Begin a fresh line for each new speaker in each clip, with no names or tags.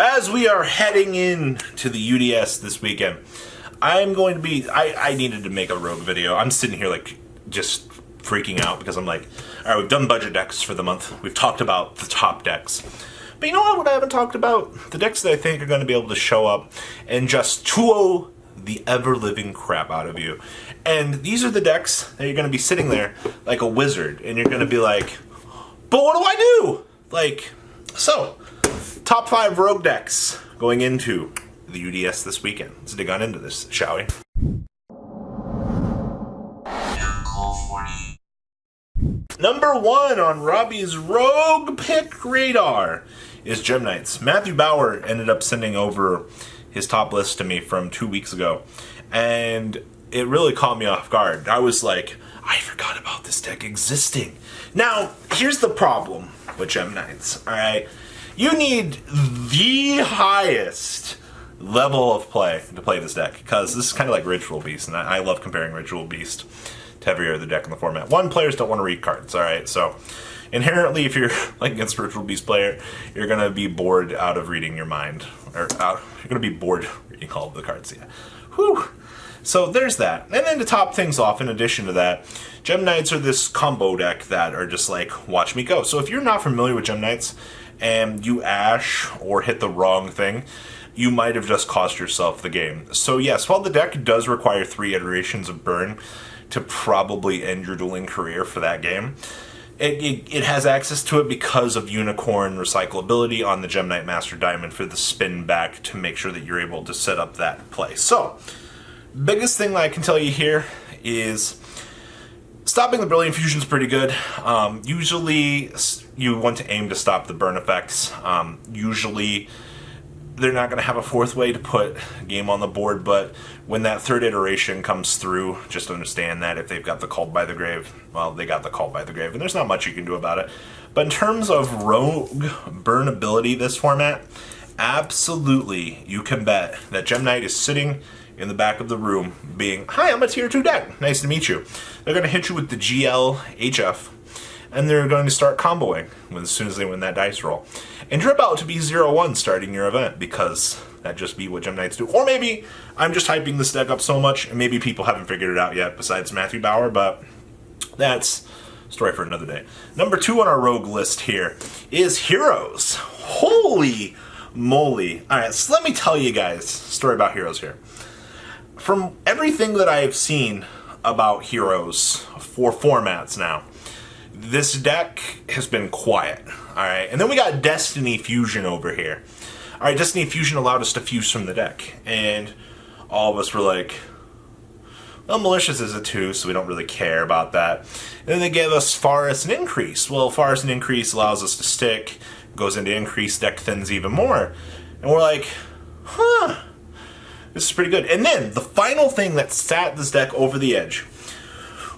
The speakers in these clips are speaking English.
As we are heading in to the UDS this weekend, I'm going to be, I needed to make a rogue video. I'm sitting here like just freaking out because I'm like, alright, we've done budget decks for the month. We've talked about the top decks. But you know what I haven't talked about? The decks that I think are going to be able to show up and just 2-0 the ever-living crap out of you. And these are the decks that you're going to be sitting there like a wizard, and you're going to be like, but what do I do? Like, so, top 5 rogue decks going into the UDS this weekend. Let's dig on into this, shall we? Number 1 on Robbie's rogue pick radar is Gem Knights. Matthew Bauer ended up sending over his top list to me from 2 weeks ago, and it really caught me off guard. I was like, I forgot about this deck existing. Now, here's the problem with Gem Knights, alright? You need the highest level of play to play this deck, because this is kind of like Ritual Beast, and I love comparing Ritual Beast to every other deck in the format. One, players don't want to read cards, alright? So, inherently, if you're like against a Ritual Beast player, you're going to be bored out of reading your mind. Or you're going to be bored reading all of the cards, yeah. Whew. So there's that. And then to top things off, in addition to that, Gem Knights are this combo deck that are just like, watch me go. So if you're not familiar with Gem Knights, and you ash or hit the wrong thing, you might have just cost yourself the game. So yes, while the deck does require 3 iterations of burn to probably end your dueling career for that game, it has access to it because of Unicorn recyclability on the Gem Knight Master Diamond for the spin back to make sure that you're able to set up that play. So, biggest thing that I can tell you here is stopping the Brilliant Fusion is pretty good. Usually, you want to aim to stop the burn effects. Usually, they're not going to have a 4th way to put game on the board, but when that 3rd iteration comes through, just understand that if they've got the Called by the Grave, well, they got the Called by the Grave, and there's not much you can do about it. But in terms of rogue burn ability this format, absolutely you can bet that Gem Knight is sitting in the back of the room being, hi, I'm a tier 2 deck, nice to meet you. They're going to hit you with the GL HF, and they're going to start comboing as soon as they win that dice roll. And you're about to be 0-1 starting your event, because that just be what Gem Knights do. Or maybe I'm just hyping this deck up so much, and maybe people haven't figured it out yet besides Matthew Bauer, but that's a story for another day. Number 2 on our rogue list here is Heroes. Holy moly. Alright, so let me tell you guys a story about Heroes here. From everything that I've seen about Heroes for formats now, this deck has been quiet, alright? And then we got Destiny Fusion over here. Alright, Destiny Fusion allowed us to fuse from the deck, and all of us were like, well, Malicious is a 2, so we don't really care about that. And then they gave us Forest and Increase. Well, Forest and Increase allows us to stick, goes into Increase, deck thins even more. And we're like, huh, this is pretty good. And then, the final thing that sat this deck over the edge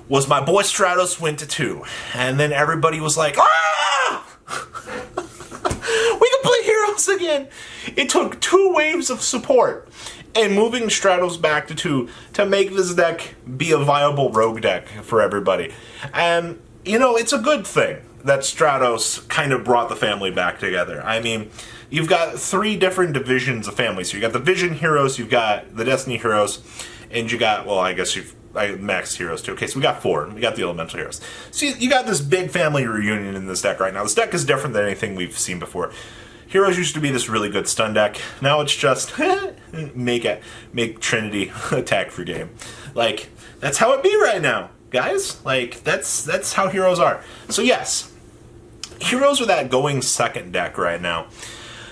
was my boy Stratos went to 2. And then everybody was like, ah! We can play Heroes again! It took 2 waves of support and moving Stratos back to 2 to make this deck be a viable rogue deck for everybody. And, you know, it's a good thing that Stratos kind of brought the family back together. I mean, you've got 3 different divisions of families. So you got the Vision Heroes, you've got the Destiny Heroes, and you got, well, I guess you've Max Heroes too. Okay, so we got 4. We got the Elemental Heroes. So you got this big family reunion in this deck right now. This deck is different than anything we've seen before. Heroes used to be this really good stun deck. Now it's just make Trinity attack for game. Like, that's how it be right now, guys. Like, that's how Heroes are. So yes, Heroes are that going second deck right now.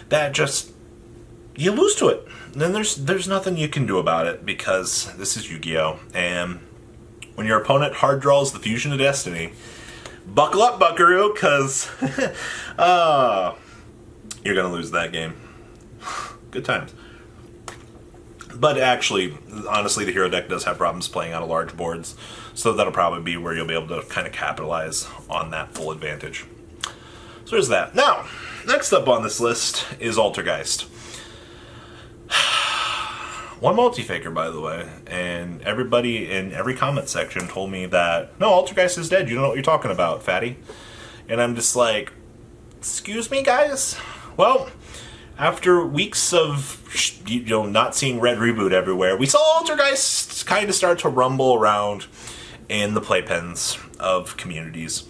That just, you lose to it. And then there's nothing you can do about it, because this is Yu-Gi-Oh! And when your opponent hard draws the Fusion of Destiny, buckle up, buckaroo, because you're going to lose that game. Good times. But actually, honestly, the hero deck does have problems playing out of large boards, so that'll probably be where you'll be able to kind of capitalize on that full advantage. So there's that. Now, next up on this list is Altergeist. One multi-faker, by the way, and everybody in every comment section told me that, no, Altergeist is dead, you don't know what you're talking about, fatty. And I'm just like, excuse me, guys? Well, after weeks of not seeing Red Reboot everywhere, we saw Altergeist kind of start to rumble around in the playpens of communities.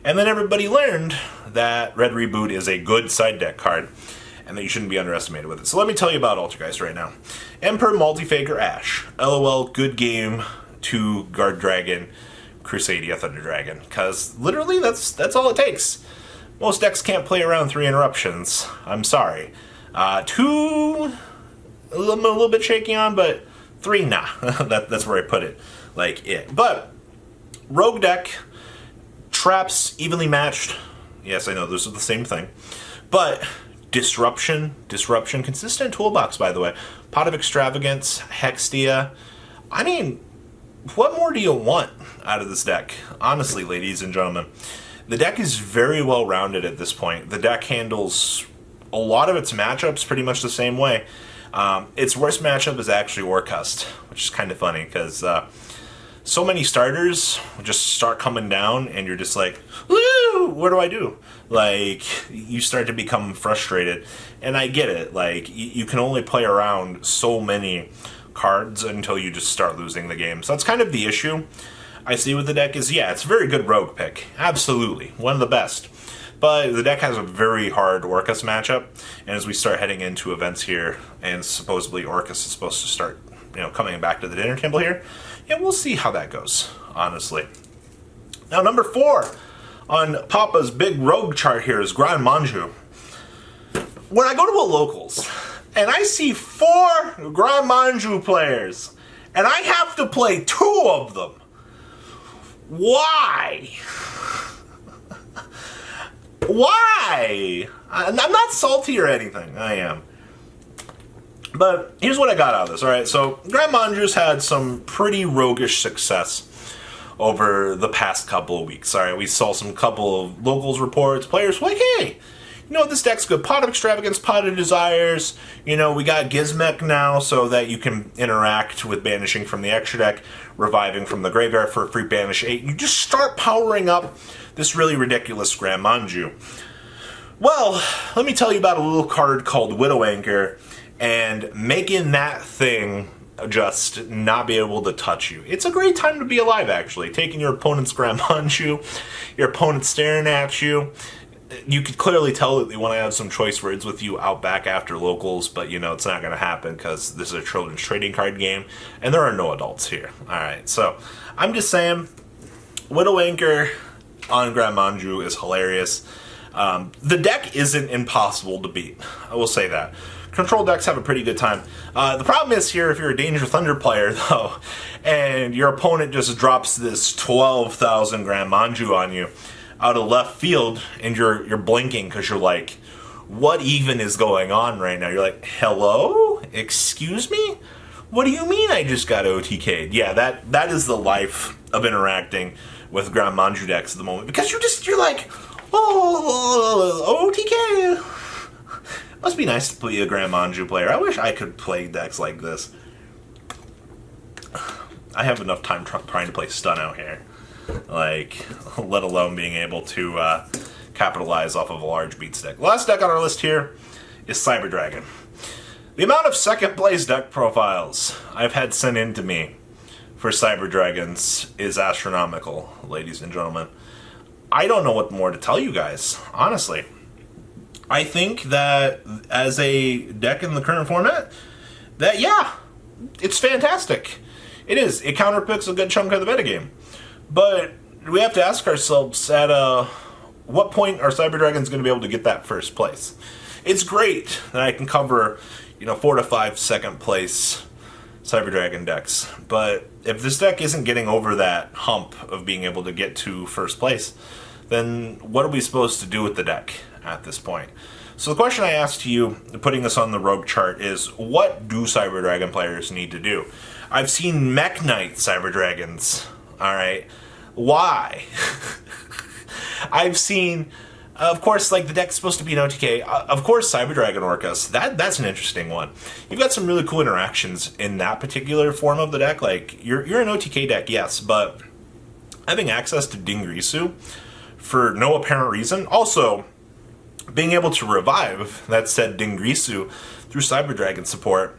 And then everybody learned that Red Reboot is a good side deck card, and that you shouldn't be underestimated with it. So let me tell you about Altergeist right now. Emperor, Multifaker, Ash. LOL, good game to Guard Dragon, Crusadia, Thunder Dragon. Because literally, that's all it takes. Most decks can't play around 3 interruptions. I'm sorry. 2, a little bit shaky on, but 3, nah. That's where I put it. Like it. But, Rogue deck, traps evenly matched. Yes, I know, those are the same thing. But disruption, consistent toolbox, by the way. Pot of Extravagance, Hextia. I mean, what more do you want out of this deck? Honestly, ladies and gentlemen. The deck is very well rounded at this point. The deck handles a lot of its matchups pretty much the same way. Its worst matchup is actually Orcust, which is kind of funny because so many starters just start coming down and you're just like, woo, what do I do? Like, you start to become frustrated. And I get it. Like, you can only play around so many cards until you just start losing the game. So that's kind of the issue I see with the deck is, yeah, it's a very good rogue pick. Absolutely. One of the best. But the deck has a very hard Orcust matchup. And as we start heading into events here, and supposedly Orcust is supposed to start, coming back to the dinner table here, yeah, we'll see how that goes, honestly. Now, number 4 on Papa's big rogue chart here is Grand Manju. When I go to a locals, and I see 4 Grand Manju players, and I have to play 2 of them, why? Why? I'm not salty or anything. I am. But here's what I got out of this, alright? So, Grand Manju's had some pretty roguish success over the past couple of weeks. Alright, we saw some couple of locals reports, players were like, hey, this deck's good. Pot of Extravagance, Pot of Desires. We got Gizmek now so that you can interact with banishing from the extra deck, reviving from the graveyard for a free banish 8. You just start powering up this really ridiculous Grand Manju. Well, let me tell you about a little card called Widow Anchor, and making that thing just not be able to touch you. It's a great time to be alive, actually. Taking your opponent's Grand Manju, your opponent staring at you. You could clearly tell that they want to have some choice words with you out back after locals, but it's not going to happen because this is a children's trading card game, and there are no adults here. Alright, so I'm just saying, Widow Anchor on Grand Manju is hilarious. The deck isn't impossible to beat. I will say that. Control decks have a pretty good time. The problem is here, if you're a Danger Thunder player, though, and your opponent just drops this 12,000 Grand Manju on you out of left field, and you're blinking because you're like, what even is going on right now? You're like, hello? Excuse me? What do you mean I just got OTK'd? Yeah, that is the life of interacting with Grand Manju decks at the moment. Because you're like, oh, OTK. Must be nice to be a Grand Manju player. I wish I could play decks like this. I have enough time trying to play Stun out here. Like, let alone being able to capitalize off of a large beats deck. Last deck on our list here is Cyber Dragon. The amount of second place deck profiles I've had sent in to me for Cyber Dragons is astronomical, ladies and gentlemen. I don't know what more to tell you guys, honestly. I think that as a deck in the current format, that, yeah, it's fantastic. It is. It counterpicks a good chunk of the metagame. But we have to ask ourselves at what point are Cyber Dragons going to be able to get that first place? It's great that I can cover, 4 to 5 second place Cyber Dragon decks. But if this deck isn't getting over that hump of being able to get to first place, then what are we supposed to do with the deck at this point? So the question I asked to you, putting this on the rogue chart, is what do Cyber Dragon players need to do? I've seen Mech Knight Cyber Dragons. Alright, why? I've seen, of course, the deck's supposed to be an OTK. Of course, Cyber Dragon Orcust. That's an interesting one. You've got some really cool interactions in that particular form of the deck. You're an OTK deck, yes, but having access to Dingrisu for no apparent reason. Also, being able to revive that said Dingrisu through Cyber Dragon support,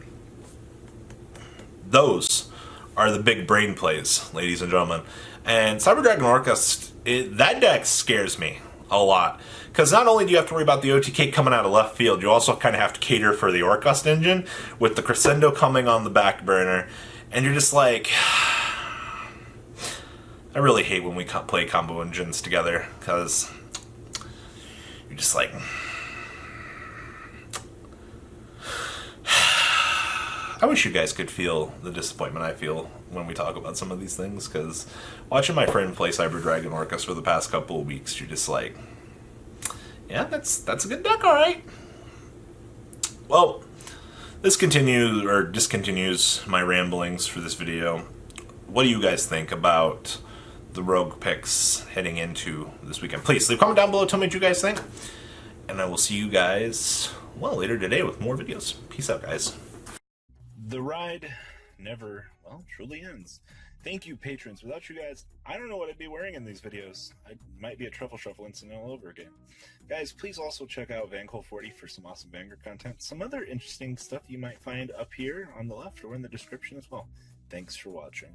those are the big brain plays, ladies and gentlemen. And Cyber Dragon Orcust, that deck scares me a lot. Because not only do you have to worry about the OTK coming out of left field, you also kind of have to cater for the Orcust engine with the Crescendo coming on the back burner. And you're just like, I really hate when we play combo engines together, because you're just like, I wish you guys could feel the disappointment I feel when we talk about some of these things, because watching my friend play Cyber Dragon Orcust for the past couple of weeks, you're just like, yeah, that's a good deck, alright. Well, this discontinues my ramblings for this video. What do you guys think about the rogue picks heading into this weekend? Please leave a comment down below, tell me what you guys think. And I will see you guys, well, later today with more videos. Peace out, guys. The ride never, well, truly ends. Thank you, patrons. Without you guys, I don't know what I'd be wearing in these videos. I might be a truffle shuffle incident all over again. Guys, please also check out VanCole40 for some awesome Vanguard content. Some other interesting stuff you might find up here on the left or in the description as well. Thanks for watching.